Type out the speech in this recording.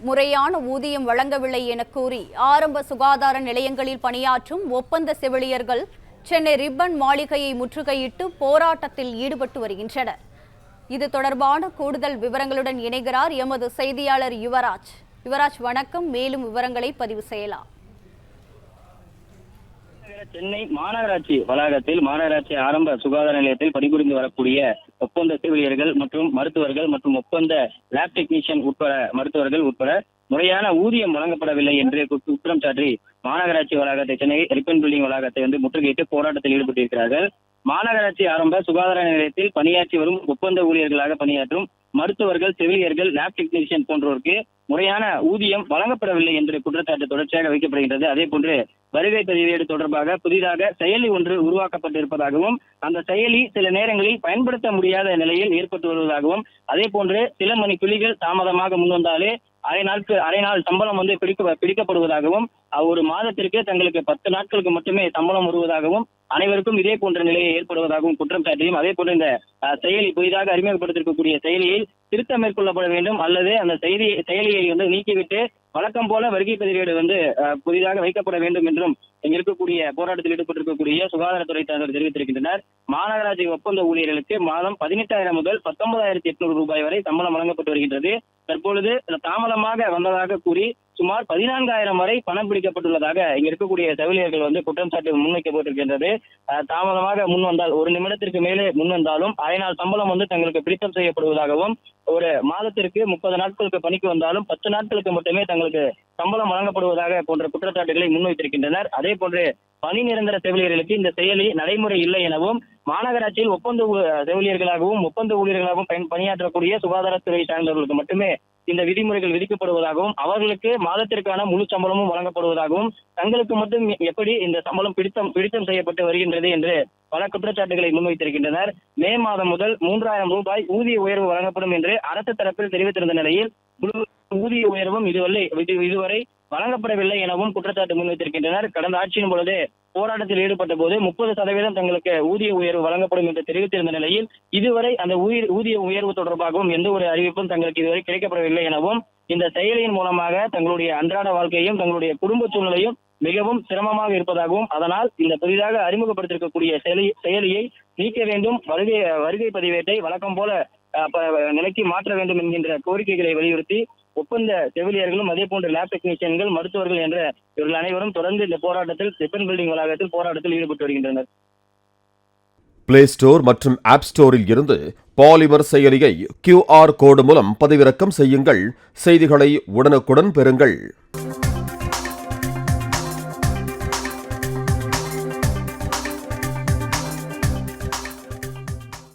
முறையான ஊதியம் வழங்கவில்லை என கூறி ஆரம்ப சுகாதார நிலையங்களில் பணியாற்றும் ஒப்பந்த செவிலியர்கள் சென்னை ரிப்பன் மாளிகையை முற்றுகையிட்டு போராட்டத்தில் ஈடுபட்டு வருகின்றனர். இது தொடர்பான கூடுதல் விவரங்களுடன் இணைகிறார் எமது செய்தியாளர் யுவராஜ். யுவராஜ், வணக்கம். மேலும் விவரங்களை பதிவு செய்யலாம். சென்னை மாநகராட்சி வளாகத்தில் மாநகராட்சி ஆரம்ப சுகாதார நிலையத்தில் பணிபுரிந்து வரக்கூடிய ஒப்பந்த செவிலியர்கள் மற்றும் மருத்துவர்கள் மற்றும் ஒப்பந்த லேப் டெக்னீஷியன் மருத்துவர்கள் உட்பட முறையான ஊதியம் வழங்கப்படவில்லை என்று குற்றம் சாட்டி மாநகராட்சி வளாகத்தை சென்னை ரிப்பன் பில்டிங் வளாகத்தை முற்றுகையிட்டு போராட்டத்தில் ஈடுபட்டிருக்கிறார்கள். மாநகராட்சி ஆரம்ப சுகாதார நிலையத்தில் பணியாற்றி வரும் ஒப்பந்த ஊழியர்களாக பணியாற்றும் மருத்துவர்கள், செவிலியர்கள், லேப் டெக்னீஷியன் போன்றோருக்கு முறையான ஊதியம் வழங்கப்படவில்லை என்று குற்றச்சாட்டு தொடர்ச்சியாக வைக்கப்படுகின்றது. அதே போன்று வருகை பதிவேடு தொடர்பாக புதிதாக செயலி ஒன்று உருவாக்கப்பட்டிருப்பதாகவும் அந்த செயலி சில நேரங்களில் பயன்படுத்த முடியாத நிலையில் ஏற்பட்டு வருவதாகவும் அதே போன்று சில மணி துளிகள் தாமதமாக முன்வந்தாலே அரை நாள் சம்பளம் பிடிக்கப்படுவதாகவும் ஒரு மாதத்திற்கு தங்களுக்கு 10 நாட்களுக்கு மட்டுமே சம்பளம் வருவதாகவும் அனைவருக்கும் இதே போன்ற நிலையை ஏற்படுவதாகவும் குற்றம் சாட்டியும் அதே போன்று இந்த செயலி புதிதாக அறிமுகப்படுத்திருக்கக்கூடிய செயலியை திருத்தம் மேற்கொள்ளப்பட வேண்டும் அல்லது அந்த செயலியை நீக்கிவிட்டு வழக்கம் போல வருகை பதிவேடு புதிதாக வைக்கப்பட வேண்டும் என்றும் இங்க இருக்கக்கூடிய போராட்டத்தில் ஈடுபட்டிருக்கக்கூடிய சுகாதாரத்துறை தலைவர் தெரிவித்திருக்கின்றனர். மாநகராட்சி ஒப்பந்த ஊழியர்களுக்கு மாதம் 18,000 முதல் 19,800 ரூபாய் வரை சம்பளம் வழங்கப்பட்டு வருகின்றது. தற்பொழுது தாமதமாக வந்ததாக கூறி சுமார் 14,000 வரை பணம் பிடிக்கப்பட்டுள்ளதாக இங்க இருக்கக்கூடிய செவிலியர்கள் குற்றம் சாட்டு முன்வைக்கப்பட்டிருக்கின்றது. தாமதமாக முன் வந்தால் 1 நிமிடத்திற்கு மேலே முன் வந்தாலும் அரை நாள் சம்பளம் தங்களுக்கு பிடித்தம் செய்யப்படுவதாகவும் ஒரு மாதத்திற்கு 30 நாட்களுக்கு பணிக்கு வந்தாலும் 10 நாட்களுக்கு மட்டுமே தங்களுக்கு சம்பளம் வழங்கப்படுவதாக போன்ற குற்றச்சாட்டுகளை முன்வைத்திருக்கின்றனர். அதே போன்று பணி நிரந்தர செவிலியர்களுக்கு இந்த செயலி நடைமுறை இல்லை எனவும் மாநகராட்சியில் ஒப்பந்த செவிலியர்களாகவும் ஒப்பந்த ஊழியர்களாகவும் பணியாற்றக்கூடிய சுகாதாரத்துறை சார்ந்தவர்களுக்கு மட்டுமே இந்த விதிமுறைகள் விதிக்கப்படுவதாகவும் அவர்களுக்கு மாதத்திற்கான முழு சம்பளமும் வழங்கப்படுவதாகவும் தங்களுக்கு மட்டும் எப்படி இந்த சம்பளம் பிடித்தம் செய்யப்பட்டு வருகின்றது என்று பல குற்றச்சாட்டுகளை முன்வைத்திருக்கின்றனர். மே மாதம் முதல் 3,000 ரூபாய் ஊதிய உயர்வு வழங்கப்படும் என்று அரசு தரப்பில் தெரிவித்திருந்த நிலையில் ஊதிய உயர்வும் இதுவரை வழங்கப்படவில்லை எனவும் குற்றச்சாட்டு முன்வைத்திருக்கின்றனர். கடந்த ஆட்சியின் பொழுது போராட்டத்தில் ஈடுபட்ட போது 30% தங்களுக்கு ஊதிய உயர்வு வழங்கப்படும் என்று தெரிவித்திருந்த நிலையில் இதுவரை அந்த ஊதிய உயர்வு தொடர்பாகவும் எந்த ஒரு அறிவிப்பும் தங்களுக்கு இதுவரை கிடைக்கப்படவில்லை எனவும் இந்த செயலியின் மூலமாக தங்களுடைய அன்றாட வாழ்க்கையும் தங்களுடைய குடும்ப சூழ்நிலையும் மிகவும் சிரமமாக இருப்பதாகவும் அதனால் இந்த புதிதாக அறிமுகப்படுத்திருக்கக்கூடிய செயலியை நீக்க வேண்டும், வருகை பதிவேட்டை வழக்கம் போல நிலைக்கு மாற்ற வேண்டும் என்கின்ற கோரிக்கைகளை வலியுறுத்தி ஒப்பந்த செவிலியர்களும் அதே போன்ற லேப் டெக்னீஷியன்கள், மருத்துவர்கள் என்ற இவர்கள் அனைவரும் தொடர்ந்து இந்த போராட்டத்தில் ரிப்பன் பில்டிங் வளாகத்தில் போராட்டத்தில் ஈடுபட்டு வருகின்றனர். பிளே ஸ்டோர் மற்றும் ஆப் ஸ்டோரில் இருந்து பாலிமர் செயலியை QR கோடு மூலம் பதிவிறக்கம் செய்யுங்கள். செய்திகளை உடனுக்குடன் பெறுங்கள்.